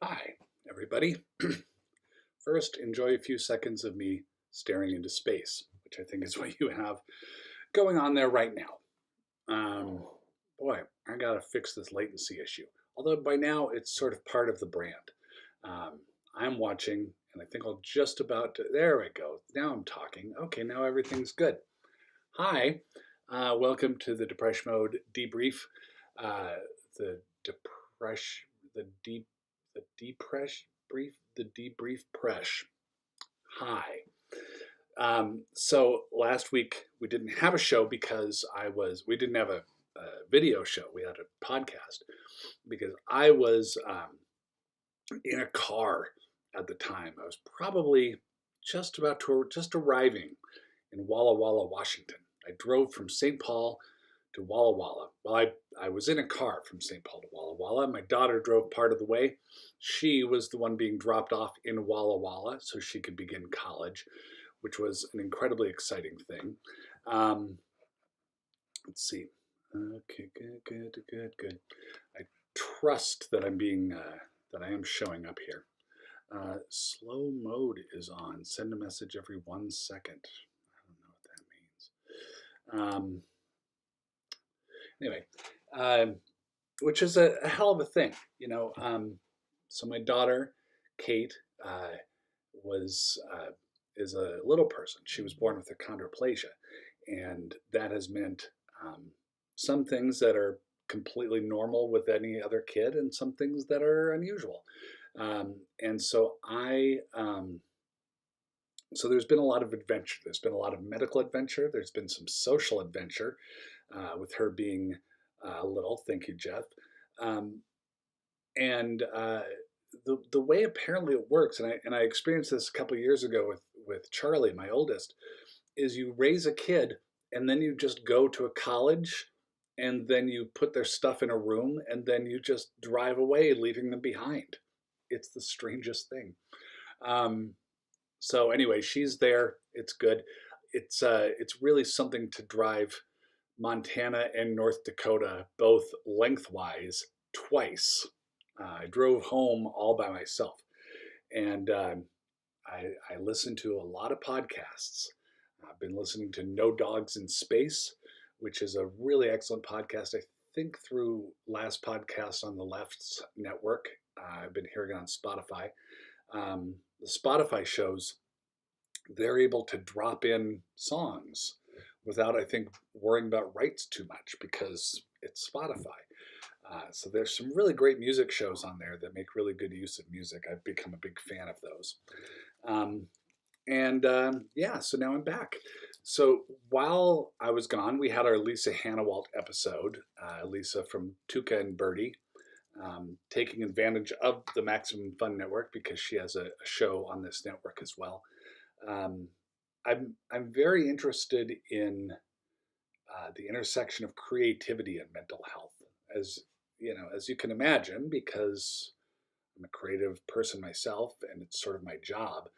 Hi, everybody. First, enjoy a few seconds of me staring into space, which I think is what you have going on there right now. Boy, I gotta fix this latency issue. Although by now it's sort of part of the brand. Um, I'm watching, and I think I'll just about to, there we go. Now I'm talking. Okay, now everything's good. Hi, welcome to the Depresh Mode Debrief. Uh, the Depresh, the deep, the Depresh brief, the Debrief Presh. Hi. So last week we didn't have a show because we didn't have a video show. We had a podcast because I was in a car at the time. I was probably just arriving in Walla Walla, Washington. I drove from St. Paul to Walla Walla. Well, I was in a car from St. Paul to Walla Walla. My daughter drove part of the way. She was the one being dropped off in Walla Walla so she could begin college, which was an incredibly exciting thing. Let's see. Okay, good. I trust that that I am showing up here. Slow mode is on. Send a message every 1 second. I don't know what that means. Anyway, which is a hell of a thing, you know. So my daughter, Kate, is a little person. She was born with achondroplasia, and that has meant some things that are completely normal with any other kid, and some things that are unusual. And so so there's been a lot of adventure. There's been a lot of medical adventure. There's been some social adventure with her being little. Thank you, Jeff. Um, and the way apparently it works, and I experienced this a couple of years ago with Charlie, my oldest, is you raise a kid and then you just go to a college and then you put their stuff in a room and then you just drive away, leaving them behind. It's the strangest thing. So anyway, she's there. It's good. It's really something to drive Montana and North Dakota both lengthwise twice. I drove home all by myself, and I listened to a lot of podcasts. I've been listening to No Dogs in Space, which is a really excellent podcast. I think through last podcast on the Left's network. I've been hearing it on Spotify. The Spotify shows, they're able to drop in songs without, I think, worrying about rights too much because it's Spotify. So there's some really great music shows on there that make really good use of music. I've become a big fan of those. Yeah, so now I'm back. So while I was gone, we had our Lisa Hanawalt episode. Lisa from Tuca and Birdie, taking advantage of the Maximum Fun Network because she has a show on this network as well. I'm very interested in the intersection of creativity and mental health, as you know, as you can imagine, because I'm a creative person myself, and it's sort of my job.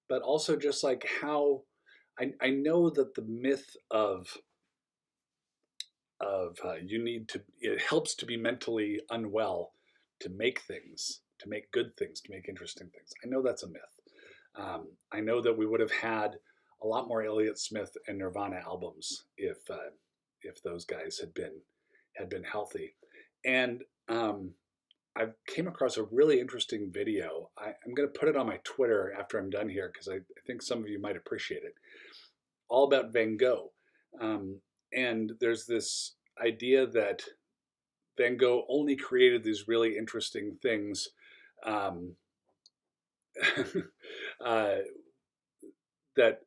But also just like how I know that the myth of you need to, it helps to be mentally unwell to make things, to make good things, to make interesting things. I know that's a myth. I know that we would have had a lot more Elliott Smith and Nirvana albums if those guys had been healthy. And I came across a really interesting video. I'm going to put it on my Twitter after I'm done here because I think some of you might appreciate it. All about Van Gogh. And there's this idea that Van Gogh only created these really interesting things that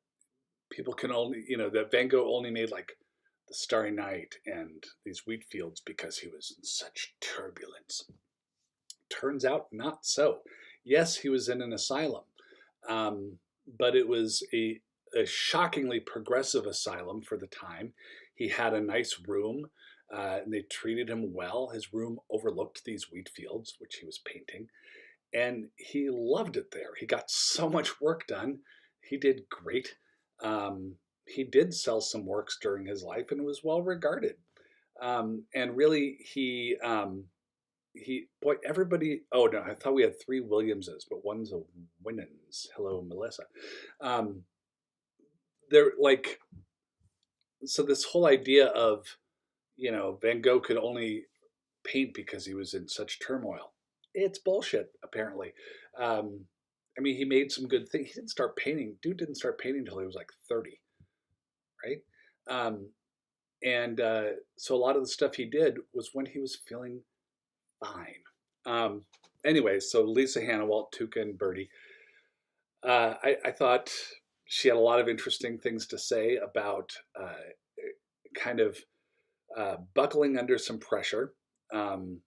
people can only, that Van Gogh only made like the Starry Night and these wheat fields because he was in such turbulence. Turns out not so. Yes, he was in an asylum, but it was a shockingly progressive asylum for the time. He had a nice room, and they treated him well. His room overlooked these wheat fields, which he was painting, and he loved it there. He got so much work done. He did great. He did sell some works during his life and was well regarded. And really, boy, everybody, oh no, I thought we had three Williamses, but one's a Winans. Hello, Melissa. Um, they're like, so this whole idea of, Van Gogh could only paint because he was in such turmoil. It's bullshit, apparently. Um, I mean, he made some good things. He didn't start painting. Dude didn't start painting until he was like 30, right? Um, and so a lot of the stuff he did was when he was feeling fine. Um, anyway, so Lisa Hanawalt, Tuca, and Birdie. I thought she had a lot of interesting things to say about kind of buckling under some pressure um,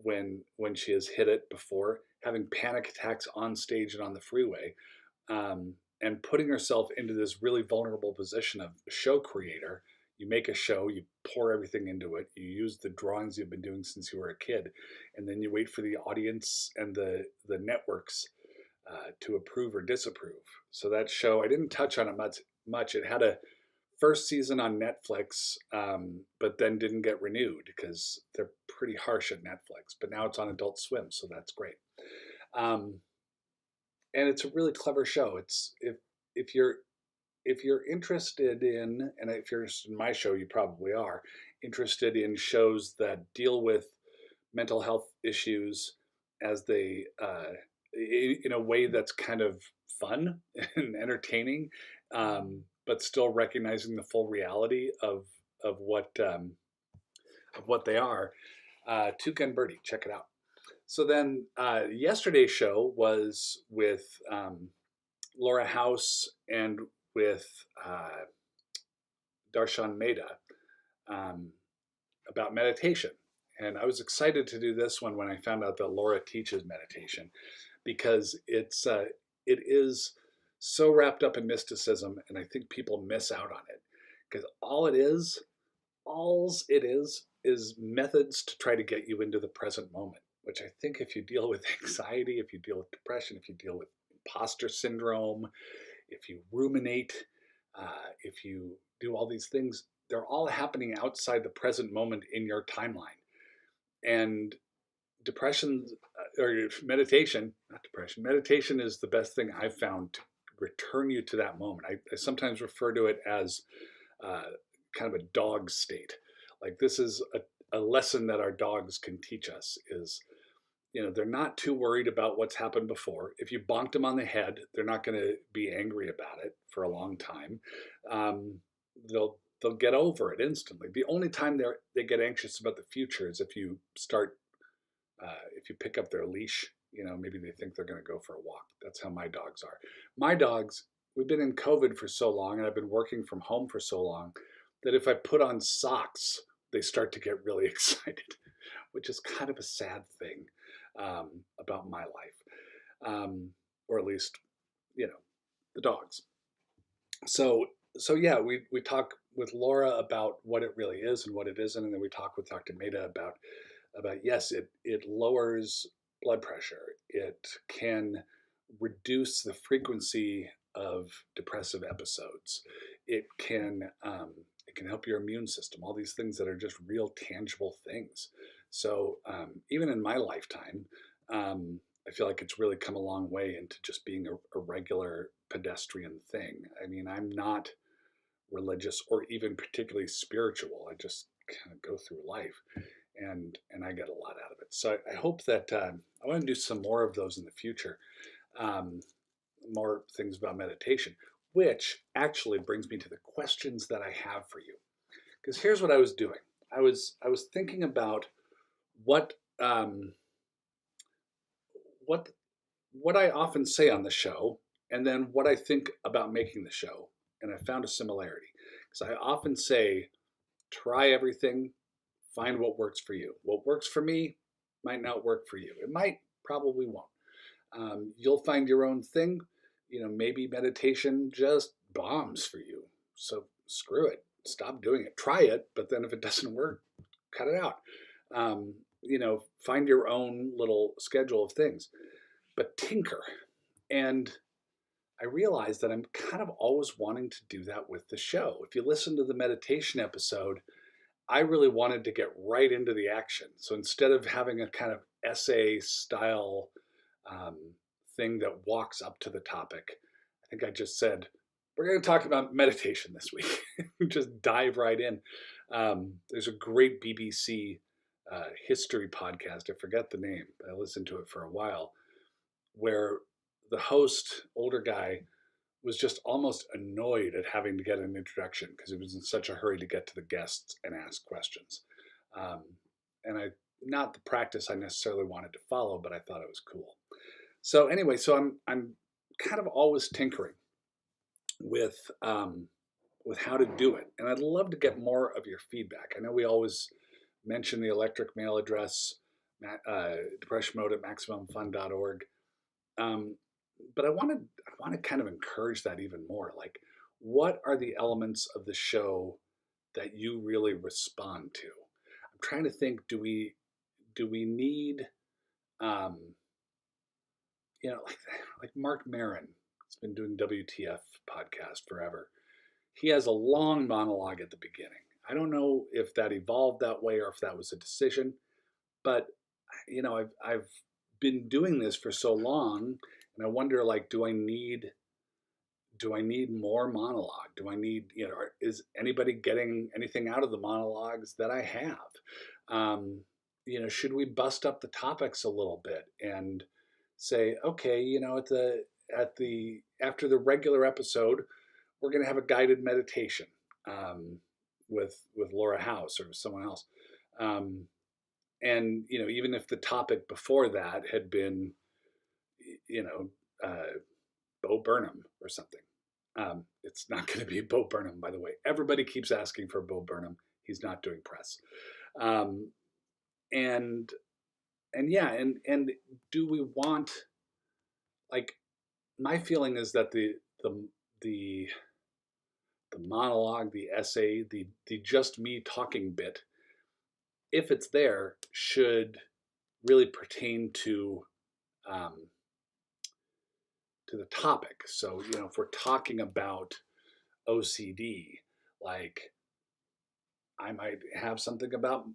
when she has hit it before, having panic attacks on stage and on the freeway, and putting herself into this really vulnerable position of show creator. You make a show, you pour everything into it, you use the drawings you've been doing since you were a kid, and then you wait for the audience and the networks to approve or disapprove. So that show, I didn't touch on it much. It had a first season on Netflix, but then didn't get renewed because they're pretty harsh at Netflix. But now it's on Adult Swim, so that's great. Um, and it's a really clever show. It's if you're if you're interested in, and if you're interested in my show, you probably are interested in shows that deal with mental health issues as they in a way that's kind of fun and entertaining, but still recognizing the full reality of what they are. Tuca and Birdie, check it out. So then yesterday's show was with Laura House and with Darshan Mehta about meditation. And I was excited to do this one when I found out that Laura teaches meditation, because it is so wrapped up in mysticism, and I think people miss out on it because all it is methods to try to get you into the present moment. Which I think if you deal with anxiety, if you deal with depression, if you deal with imposter syndrome, if you ruminate, if you do all these things, they're all happening outside the present moment in your timeline. And depression or meditation, not depression, meditation is the best thing I've found to return you to that moment. I sometimes refer to it as kind of a dog state. Like this is a lesson that our dogs can teach us is, they're not too worried about what's happened before. If you bonked them on the head, they're not going to be angry about it for a long time. They'll get over it instantly. The only time they get anxious about the future is if you pick up their leash. Maybe they think they're going to go for a walk. That's how my dogs are. My dogs, we've been in COVID for so long, and I've been working from home for so long, that if I put on socks, they start to get really excited, which is kind of a sad thing about my life, or at least, the dogs. So yeah, we talk with Laura about what it really is and what it isn't, and then we talk with Dr. Mehta about yes, it lowers blood pressure. It can reduce the frequency of depressive episodes. It can help your immune system. All these things that are just real tangible things. So even in my lifetime, I feel like it's really come a long way into just being a regular pedestrian thing. I mean, I'm not religious or even particularly spiritual. I just kind of go through life, and I get a lot out of it. So I hope that I want to do some more of those in the future, more things about meditation, which actually brings me to the questions that I have for you. Because here's what I was doing. I was thinking about what I often say on the show, and then what I think about making the show, and I found a similarity. Because I often say, try everything, find what works for you. What works for me might not work for you. It might, probably won't. You'll find your own thing. Maybe meditation just bombs for you. So screw it. Stop doing it. Try it, but then if it doesn't work, cut it out. Find your own little schedule of things, but tinker. And I realized that I'm kind of always wanting to do that with the show. If you listen to the meditation episode, I really wanted to get right into the action. So instead of having a kind of essay style um, thing that walks up to the topic, I think I just said, we're going to talk about meditation this week. Just dive right in. There's a great BBC history podcast. I forget the name, but I listened to it for a while, where the host, older guy, was just almost annoyed at having to get an introduction because he was in such a hurry to get to the guests and ask questions. Um, and I, not the practice I necessarily wanted to follow, but I thought it was cool. So anyway, so I'm kind of always tinkering with how to do it, and I'd love to get more of your feedback. I know we always mention the electric mail address, Depresh Mode at MaximumFun.org. Um, but I want to kind of encourage that even more. Like, what are the elements of the show that you really respond to? I'm trying to think. Do we need like Mark Maron has been doing WTF podcast forever. He has a long monologue at the beginning. I don't know if that evolved that way or if that was a decision, but I've been doing this for so long, and I wonder, like, do I need more monologue? Do I need, is anybody getting anything out of the monologues that I have? Should we bust up the topics a little bit and say, okay, at the after the regular episode, we're going to have a guided meditation with Laura House or someone else. And even if the topic before that had been, you know, Bo Burnham or something, it's not going to be Bo Burnham, by the way. Everybody keeps asking for Bo Burnham. He's not doing press. Um, and and yeah, and do we want, like, my feeling is that the the the monologue, the essay, the just me talking bit, if it's there, should really pertain um, to the topic. So, if we're talking about OCD, like, I might have something about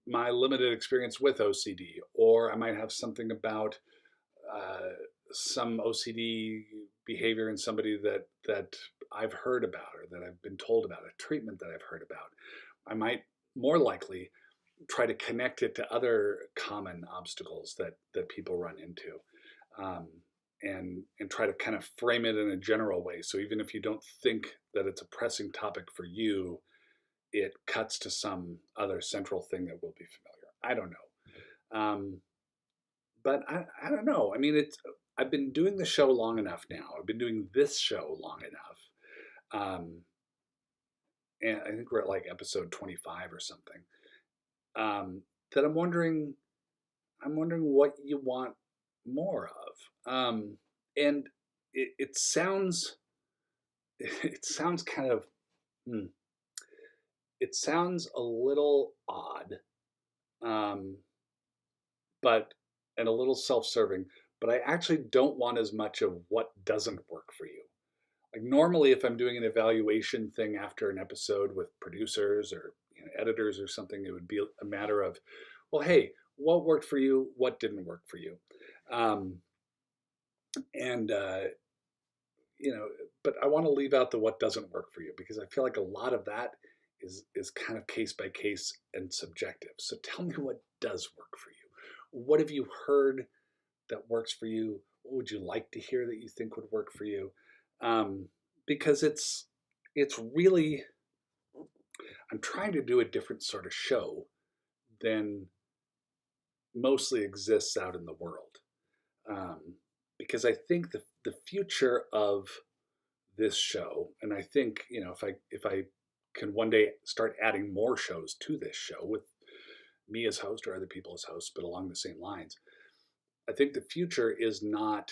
my limited experience with OCD, or I might have something about uh, some OCD behavior in somebody that I've heard about or that I've been told about, a treatment that I've heard about. I might more likely try to connect it to other common obstacles that people run into, um, and try to kind of frame it in a general way. So even if you don't think that it's a pressing topic for you, it cuts to some other central thing that will be familiar. I don't know. But I don't know. I mean, I've been doing the show long enough now. I've been doing this show long enough. And I think we're at like episode 25 or something. That I'm wondering what you want more of. And it sounds it sounds kind of it sounds a little odd, um, but and a little self-serving. But I actually don't want as much of what doesn't work for you. Like, normally, if I'm doing an evaluation thing after an episode with producers or editors or something, it would be a matter of, well, hey, what worked for you? What didn't work for you? Um, and you know, but I want to leave out the what doesn't work for you, because I feel like a lot of that is kind of case by case and subjective. So tell me what does work for you. What have you heard that works for you? What would you like to hear that you think would work for you? Because it's really, I'm trying to do a different sort of show than mostly exists out in the world. Um, because I think the future of this show, and I think, if I can one day start adding more shows to this show with me as host or other people as hosts, but along the same lines, I think the future is not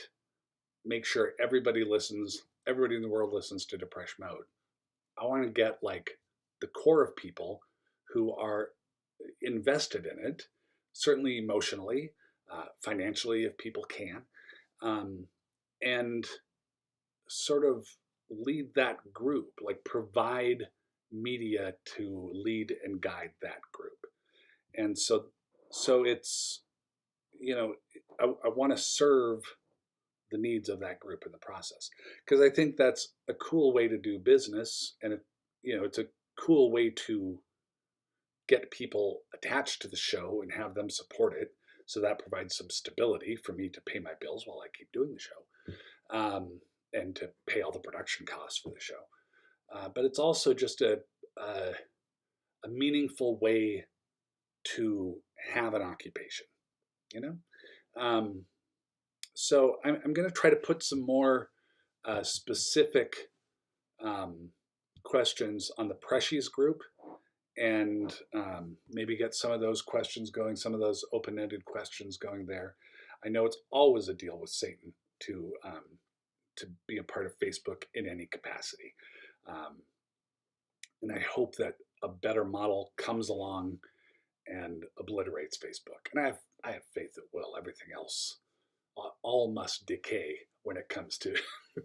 make sure everybody in the world listens to Depresh Mode. I want to get, like, the core of people who are invested in it, certainly emotionally, financially, if people can, um, and sort of lead that group, like provide media to lead and guide that group. And so it's, I want to serve the needs of that group in the process, because I think that's a cool way to do business, and it's a cool way to get people attached to the show and have them support it. So that provides some stability for me to pay my bills while I keep doing the show, and to pay all the production costs for the show. But it's also just a meaningful way to have an occupation, you know? So I'm going to try to put some more specific questions on the Preshies group, and maybe get some of those questions going, some of those open-ended questions going there. I know it's always a deal with Satan to be a part of Facebook in any capacity. And I hope that a better model comes along and obliterates Facebook. And I have faith it will. Everything else, all must decay when it comes to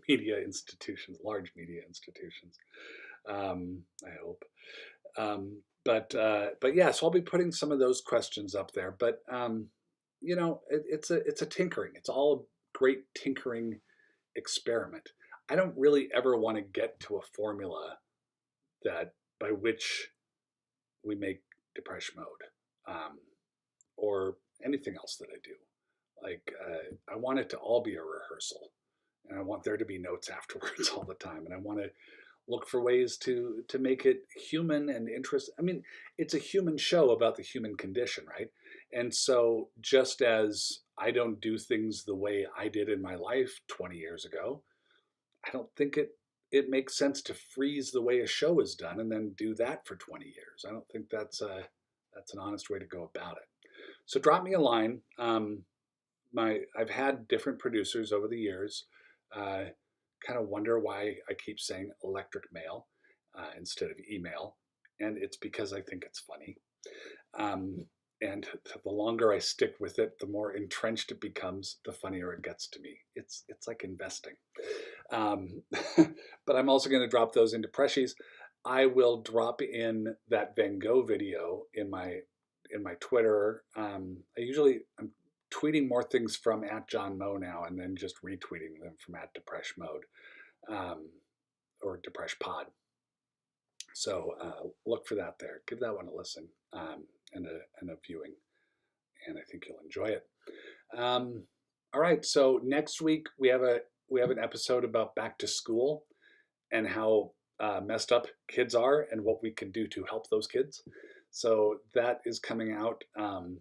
media institutions, large media institutions. I hope. But yeah, so I'll be putting some of those questions up there. But it's a tinkering. It's all a great tinkering experiment. I don't really ever want to get to a formula that by which we make Depresh Mode, or anything else that I do. Like, I want it to all be a rehearsal, and I want there to be notes afterwards all the time, and I want to look for ways to make it human and interesting. I mean, it's a human show about the human condition, right? And so just as I don't do things the way I did in my life 20 years ago, I don't think it makes sense to freeze the way a show is done and then do that for 20 years. I don't think that's an honest way to go about it. So drop me a line. I've had different producers over the years. Kind of wonder why I keep saying electric mail instead of email, and it's because I think it's funny. And the longer I stick with it, the more entrenched it becomes, the funnier it gets to me. It's like investing. But I'm also going to drop those into Preshies. I will drop in that Van Gogh video in my Twitter. I'm tweeting more things from @JohnMo now, and then just retweeting them from @Depresh Mode, or Depresh Pod. So look for that there. Give that one a listen, and a viewing, and I think you'll enjoy it. All right, so next week we have an episode about back to school and how messed up kids are and what we can do to help those kids. So that is coming out on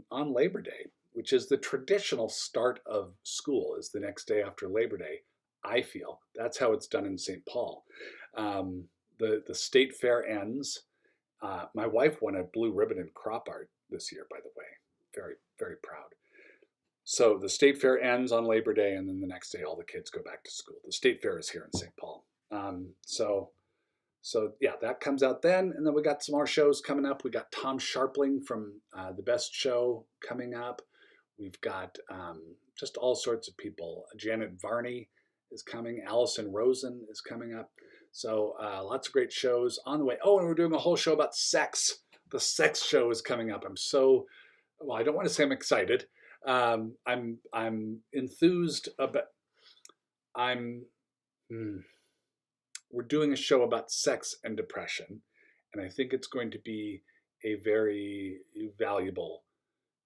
Labor Day, which is the traditional start of school, is the next day after Labor Day. I feel that's how it's done in St. Paul. The state fair ends. My wife won a blue ribbon in crop art this year, by the way. Very, very proud. So the state fair ends on Labor Day, and then the next day all the kids go back to school. The state fair is here in St. Paul. So yeah, that comes out then. And then we got some more shows coming up. We got Tom Sharpling from The Best Show coming up. We've got just all sorts of people. Janet Varney is coming. Allison Rosen is coming up. So lots of great shows on the way. Oh, and we're doing a whole show about sex. The sex show is coming up. I don't want to say I'm excited. I'm enthused about. We're doing a show about sex and depression, and I think it's going to be a very valuable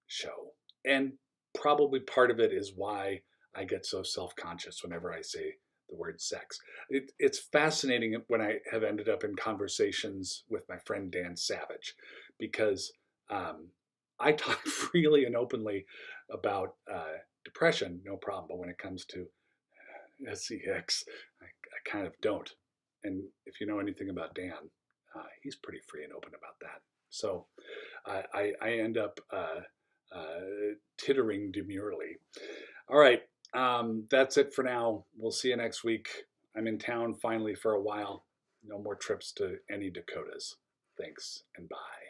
show. And probably part of it is why I get so self-conscious whenever I say the word sex. It's fascinating when I have ended up in conversations with my friend Dan Savage, because I talk freely and openly about depression, no problem. But when it comes to sex, I kind of don't. And if you know anything about Dan, he's pretty free and open about that. So I end up tittering demurely. All right, that's it for now. We'll see you next week. I'm in town finally for a while. No more trips to any Dakotas. Thanks and bye.